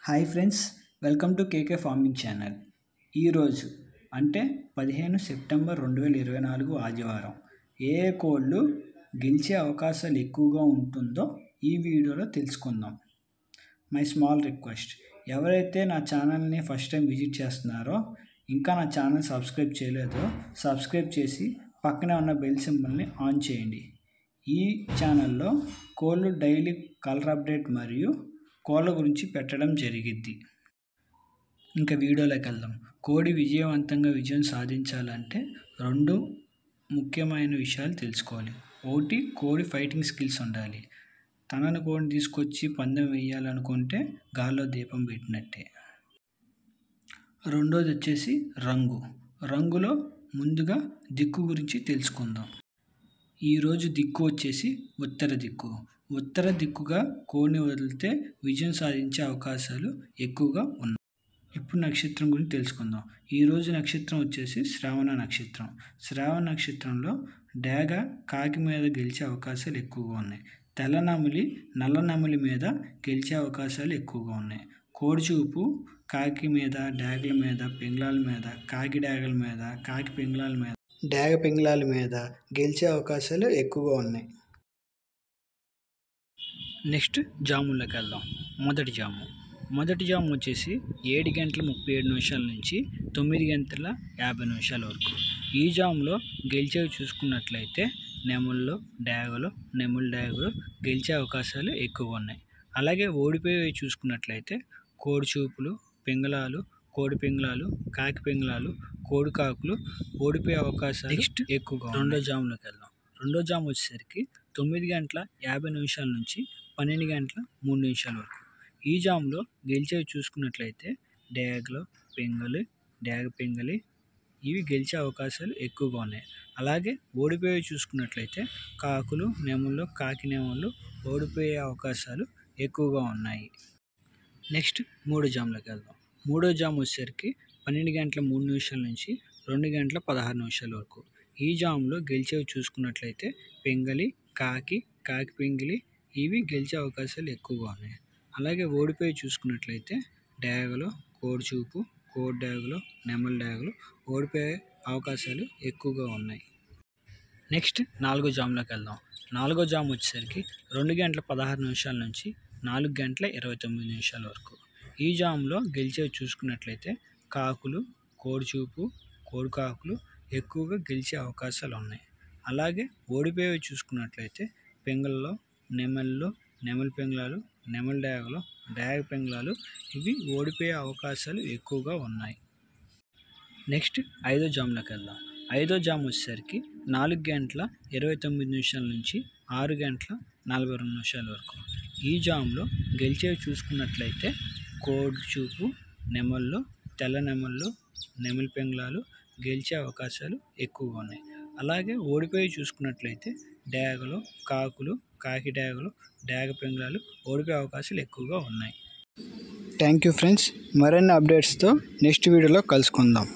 Hi friends, welcome to KK farming channel. ఈరోజు అంటే 15 September 2024 ఆదివారం ఏ కోళ్ళు గెలిచే అవకాశాలు ఎక్కువగా ఉంటుందో ఈ వీడియోలో తెలుసుకుందాం. మై స్మాల్ రిక్వెస్ట్, ఎవరైతే నా ఛానల్ని ఫస్ట్ టైం విజిట్ చేస్తున్నారో ఇంకా నా ఛానల్ సబ్స్క్రైబ్ చేయలేదో సబ్స్క్రైబ్ చేసి పక్కనే ఉన్న బెల్ సింబల్ని ఆన్ చేయండి. ఈ ఛానల్లో కోళ్ళు డైలీ కలర్ అప్డేట్ మరియు కోళ్ళ గురించి పెట్టడం జరిగిద్ది. ఇంకా వీడియోలోకి వెళ్దాం. కోడి విజయవంతంగా విజయం సాధించాలంటే రెండు ముఖ్యమైన విషయాలు తెలుసుకోవాలి. ఒకటి, కోడి ఫైటింగ్ స్కిల్స్ ఉండాలి. తనని కోడిని తీసుకొచ్చి పందెం వేయాలనుకుంటే గాల్లో దీపం పెట్టినట్టే. రెండోది వచ్చేసి రంగులో ముందుగా దిక్కు గురించి తెలుసుకుందాం. ఈరోజు దిక్కు వచ్చేసి ఉత్తర దిక్కు. ఉత్తర దిక్కుగా కోడిని వదిలితే విజయం సాధించే అవకాశాలు ఎక్కువగా ఉన్నాయి. ఇప్పుడు నక్షత్రం గురించి తెలుసుకుందాం. ఈరోజు నక్షత్రం వచ్చేసి శ్రవణ నక్షత్రం. శ్రవణ నక్షత్రంలో డేగ కాకి మీద గెలిచే అవకాశాలు ఎక్కువగా ఉన్నాయి. తెల్ల నెమలి నల్ల నెమలి మీద గెలిచే అవకాశాలు ఎక్కువగా ఉన్నాయి. కోడిచూపు కాకి మీద, డేగల మీద, పింగళాల మీద, కాకి డేగల మీద, కాకి పింగళాల మీద, డేగ పింగళాల మీద గెలిచే అవకాశాలు ఎక్కువగా ఉన్నాయి. నెక్స్ట్ జాముల్లోకి వెళ్దాం. మొదటి జాము వచ్చేసి 7 గంటల 37 నిమిషాల నుంచి 9 గంటల 50 నిమిషాల వరకు. ఈ జాములో గెలిచేవి చూసుకున్నట్లయితే నెమళ్ళు డేగలు గెలిచే అవకాశాలు ఎక్కువగా ఉన్నాయి. అలాగే ఓడిపోయేవి చూసుకున్నట్లయితే కోడిచూపులు, పింగళాలు, కోడి పింగళాలు, కాకి పింగళాలు, కోడి కాకులు ఓడిపోయే అవకాశాలు నెక్స్ట్ ఎక్కువగా. రెండో జాములోకి వెళ్దాం. రెండో జాము వచ్చేసరికి 9 గంటల 50 నిమిషాల నుంచి 12 గంటల 3 నిమిషాల వరకు. ఈ జాములో గెలిచేవి చూసుకున్నట్లయితే డేగలు, డేగ పింగళి ఇవి గెలిచే అవకాశాలు ఎక్కువగా ఉన్నాయి. అలాగే ఓడిపోయేవి చూసుకున్నట్లయితే కాకులు, నెమళ్ళు, కాకి నెమళ్ళు ఓడిపోయే అవకాశాలు ఎక్కువగా ఉన్నాయి. నెక్స్ట్ మూడో జాములోకి వెళ్దాం. మూడో జాము వచ్చేసరికి 12 గంటల 3 నిమిషాల నుంచి 2 గంటల 16 నిమిషాల వరకు. ఈ జాములో గెలిచేవి చూసుకున్నట్లయితే పింగళి, కాకి పింగళి ఇవి గెలిచే అవకాశాలు ఎక్కువగా ఉన్నాయి. అలాగే ఓడిపోయి చూసుకున్నట్లయితే డేగలు, కోడిచూపు, కోడి డేగలు, నెమలి డేగలు ఓడిపోయే అవకాశాలు ఎక్కువగా ఉన్నాయి. నెక్స్ట్ నాలుగో జాములోకి వెళ్దాం. నాలుగో జాము వచ్చేసరికి 2 గంటల 16 నిమిషాల నుంచి 4 గంటల 29 నిమిషాల వరకు. ఈ జాములో గెలిచేవి చూసుకున్నట్లయితే కాకులు, కోడిచూపు, కోడి కాకులు ఎక్కువగా గెలిచే అవకాశాలు ఉన్నాయి. అలాగే ఓడిపోయేవి చూసుకున్నట్లయితే పింగళలు, నెమలి పింగళాలు, నెమలి డేగలు, డేగ పింగళాలు ఇవి ఓడిపోయే అవకాశాలు ఎక్కువగా ఉన్నాయి. నెక్స్ట్ ఐదో జాములోకి వెళ్దాం. ఐదో జాము వచ్చేసరికి 4 గంటల 29 నిమిషాల నుంచి 6 గంటల 42 నిమిషాల వరకు. ఈ జాములో గెలిచేవి చూసుకున్నట్లయితే కోడిచూపు, నెమళ్ళు, తెల్ల నెమళ్ళు, నెమలి పింగళాలు గెలిచే అవకాశాలు ఎక్కువగా ఉన్నాయి. అలాగే ఓడిపోయి చూసుకున్నట్లయితే డేగలు, కాకులు, కాకి డేగలు, డేగ పింగళాలు ఓడిపోయే అవకాశాలు ఎక్కువగా ఉన్నాయి. Thank you friends. మరిన్ని అప్డేట్స్తో నెక్స్ట్ వీడియోలో కలుసుకుందాం.